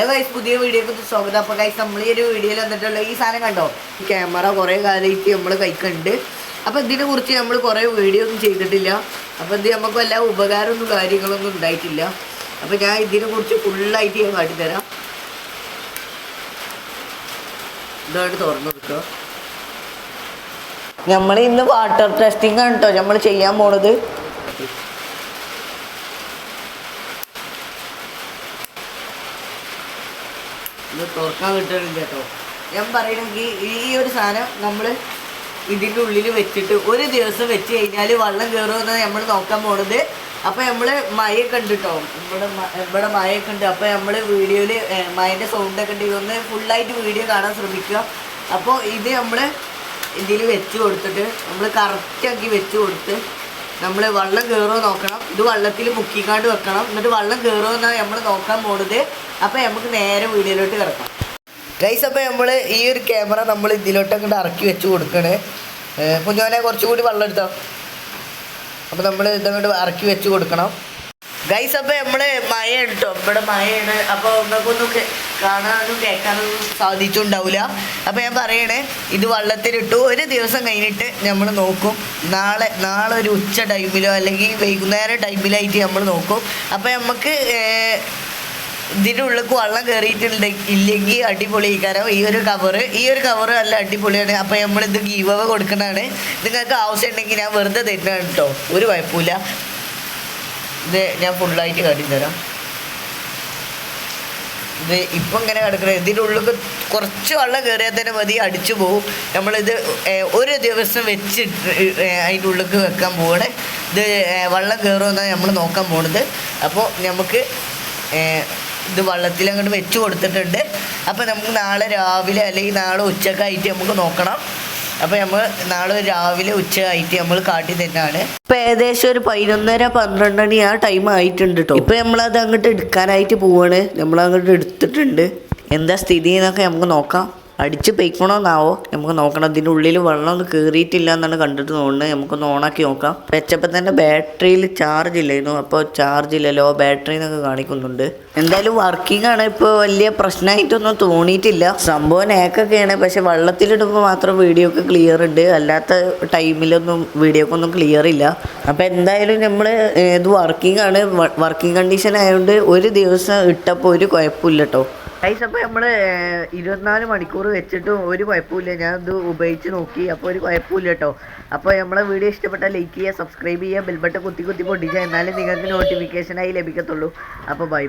Guys പുതിയ വീഡിയോക്ക് സ്വാഗതം. അപ്പോൾ ഗൈസ് നമ്മൾ ഈ ഒരു വീഡിയോയിൽ വന്നിട്ടുള്ള ഈ സാധനം കണ്ടോ, ഈ ക്യാമറ കുറേ കാലമായിട്ട് നമ്മൾ കൈക്കുണ്ട്. അപ്പോൾ ഇതിനെ കുറിച്ച് നമ്മൾ കുറേ വീഡിയോ ഒന്നും ചെയ്തിട്ടില്ല. അപ്പോൾ ഇത് നമുക്ക് വല്ല ഉപകാരമൊന്നും കാര്യങ്ങളൊന്നും ഉണ്ടായിട്ടില്ല. അപ്പോൾ ഞാൻ ഇതിനെ കുറിച്ച് ഫുള്ളായിട്ട് ഞാൻ കാട്ടിത്തരാം. ഇതാണ് തുറന്നു കിട്ടുക. നമ്മൾ ഇന്ന് വാട്ടർ ടെസ്റ്റിംഗ് ആണ് കേട്ടോ നമ്മൾ ചെയ്യാൻ പോണത്. ഇത് തുറക്കാൻ കിട്ടണില്ല കേട്ടോ. ഞാൻ പറയണമെങ്കിൽ ഈ ഒരു സാധനം നമ്മൾ ഇതിൻ്റെ ഉള്ളിൽ വെച്ചിട്ട് ഒരു ദിവസം വെച്ച് കഴിഞ്ഞാൽ വെള്ളം കയറുമെന്നാണ് നമ്മൾ നോക്കാൻ പോണത്. അപ്പോൾ നമ്മൾ മഴയൊക്കെ ഉണ്ട് കേട്ടോ, ഇവിടെ മഴയൊക്കെ ഉണ്ട്. അപ്പോൾ നമ്മൾ വീഡിയോയിൽ മഴൻ്റെ സൗണ്ടൊക്കെ ഉണ്ട്. ഇതൊന്ന് ഫുള്ളായിട്ട് വീഡിയോ കാണാൻ ശ്രമിക്കുക. അപ്പോൾ ഇത് നമ്മൾ ഇതിൽ വെച്ച് കൊടുത്തിട്ട് നമ്മൾ കറക്റ്റാക്കി വെച്ച് കൊടുത്ത് നമ്മൾ വെള്ളം കയറുമോ നോക്കണം. ഇത് വെള്ളത്തിൽ മുക്കിക്കാണ്ട് വെക്കണം. എന്നിട്ട് വെള്ളം കയറുമോ എന്നാണ് നമ്മൾ നോക്കാൻ പോണത്. അപ്പോൾ നമുക്ക് നേരെ വീഡിയോയിലോട്ട് കിടക്കാം ഗൈസ്. അപ്പോൾ നമ്മൾ ഈ ഒരു ക്യാമറ നമ്മൾ ഇതിലോട്ടൊക്കെ ഇറക്കി വെച്ച് കൊടുക്കണേ. കുഞ്ഞോനെ കുറച്ചുകൂടി വെള്ളം എടുത്തോ. അപ്പോൾ നമ്മൾ ഇതങ്ങോട്ട് ഇറക്കി വെച്ച് കൊടുക്കണം ഗൈസ്. അപ്പോൾ നമ്മൾ മഴയാണ് കേട്ടോ, ഇവിടെ മഴയാണ്. അപ്പോൾ നമുക്കൊന്നും കാണാനും കേൾക്കാനൊന്നും സാധിച്ചുണ്ടാവില്ല. അപ്പോൾ ഞാൻ പറയണേ, ഇത് വെള്ളത്തിലിട്ടു ഒരു ദിവസം കഴിഞ്ഞിട്ട് നമ്മൾ നോക്കും. നാളെ ഒരു ഉച്ച ടൈമിലോ അല്ലെങ്കിൽ വൈകുന്നേരം ടൈമിലായിട്ട് നമ്മൾ നോക്കും. അപ്പോൾ നമുക്ക് ഇതിൻ്റെ ഉള്ളിലേക്ക് വെള്ളം കയറിയിട്ടുണ്ടെങ്കിൽ അടിപൊളി. കാരണം ഈ ഒരു കവറ് നല്ല അടിപൊളിയാണ്. അപ്പോൾ നമ്മളിത് ഗീവ് അവേ കൊടുക്കുന്നതാണ്. നിങ്ങൾക്ക് ആവശ്യം ഉണ്ടെങ്കിൽ ഞാൻ വെറുതെ തരുന്നതാണ് കേട്ടോ, ഒരു കുഴപ്പമില്ല. ഇത് ഞാൻ ഫുള്ളായിട്ട് കാട്ടിത്തരാം. ഇത് ഇപ്പം ഇങ്ങനെ കിടക്കുന്നത്, ഇതിൻ്റെ ഉള്ളിൽ കുറച്ച് വെള്ളം കയറിയാൽ തന്നെ മതി, അടിച്ചു പോകും. നമ്മളിത് ഒരു ദിവസം വെച്ചിട്ട് അതിൻ്റെ ഉള്ളിൽ വെക്കാൻ പോകണേ. ഇത് വെള്ളം കയറുമെന്നാണ് നമ്മൾ നോക്കാൻ പോണത്. അപ്പോൾ നമുക്ക് ഇത് വെള്ളത്തിൽ അങ്ങോട്ട് വെച്ച് കൊടുത്തിട്ടുണ്ട്. അപ്പോൾ നമുക്ക് നാളെ രാവിലെ അല്ലെങ്കിൽ നാളെ ഉച്ചക്കായിട്ട് നമുക്ക് നോക്കണം. അപ്പോൾ നമ്മൾ നാളെ രാവിലെ ഉച്ചയായിട്ട് നമ്മൾ കാട്ടി തന്നെയാണ്. ഇപ്പം ഏകദേശം ഒരു 11:12 മണി ആ ടൈം ആയിട്ടുണ്ട് കേട്ടോ. ഇപ്പം നമ്മളത് അങ്ങോട്ട് എടുക്കാനായിട്ട് പോവാണ്. നമ്മളങ്ങോട്ട് എടുത്തിട്ടുണ്ട്. എന്താ സ്ഥിതി എന്നൊക്കെ നമുക്ക് നോക്കാം. അടിച്ച് പെയ്ക്കണമെന്നാവോ നമുക്ക് നോക്കണം. ഇതിൻ്റെ ഉള്ളിൽ വെള്ളമൊന്നും കയറിയിട്ടില്ല എന്നാണ് കണ്ടിട്ട് തോന്നുന്നത്. നമുക്കൊന്ന് ഓണാക്കി നോക്കാം. വെച്ചപ്പോൾ തന്നെ ബാറ്ററിയിൽ ചാർജ് ഇല്ലായിരുന്നു. അപ്പോൾ ചാർജ് ഇല്ല, ലോ ബാറ്ററി എന്നൊക്കെ കാണിക്കുന്നുണ്ട്. എന്തായാലും വർക്കിംഗ് ആണ്. ഇപ്പോൾ വലിയ പ്രശ്നമായിട്ടൊന്നും തോന്നിയിട്ടില്ല. സംഭവം നേക്കൊക്കെയാണ്, പക്ഷെ വെള്ളത്തിലിടുമ്പോൾ മാത്രം വീഡിയോ ഒക്കെ ക്ലിയർ ഉണ്ട്. അല്ലാത്ത ടൈമിലൊന്നും വീഡിയോക്കൊന്നും ക്ലിയർ ഇല്ല. അപ്പോൾ എന്തായാലും നമ്മൾ ഇത് വർക്കിംഗ് ആണ്. വർക്കിംഗ് കണ്ടീഷൻ ആയതുകൊണ്ട് ഒരു ദിവസം ഇട്ടപ്പോൾ ഒരു കുഴപ്പമില്ല കേട്ടോ ഗൈസ്. അപ്പോൾ നമ്മൾ 24 മണിക്കൂർ വെച്ചിട്ടും ഒരു കുഴപ്പമില്ല. ഞാൻ ഇത് ഉപയോഗിച്ച് നോക്കി, അപ്പോൾ ഒരു കുഴപ്പമില്ല കേട്ടോ. അപ്പോൾ നമ്മളെ വീഡിയോ ഇഷ്ടപ്പെട്ടാൽ ലൈക്ക് ചെയ്യുക, സബ്സ്ക്രൈബ് ചെയ്യുക, ബെൽ ബട്ടൺ കുത്തി പൊട്ടിക്കുക. എന്നാലും നിങ്ങൾക്ക് നോട്ടിഫിക്കേഷനായി ലഭിക്കത്തുള്ളൂ. അപ്പോൾ ബൈ.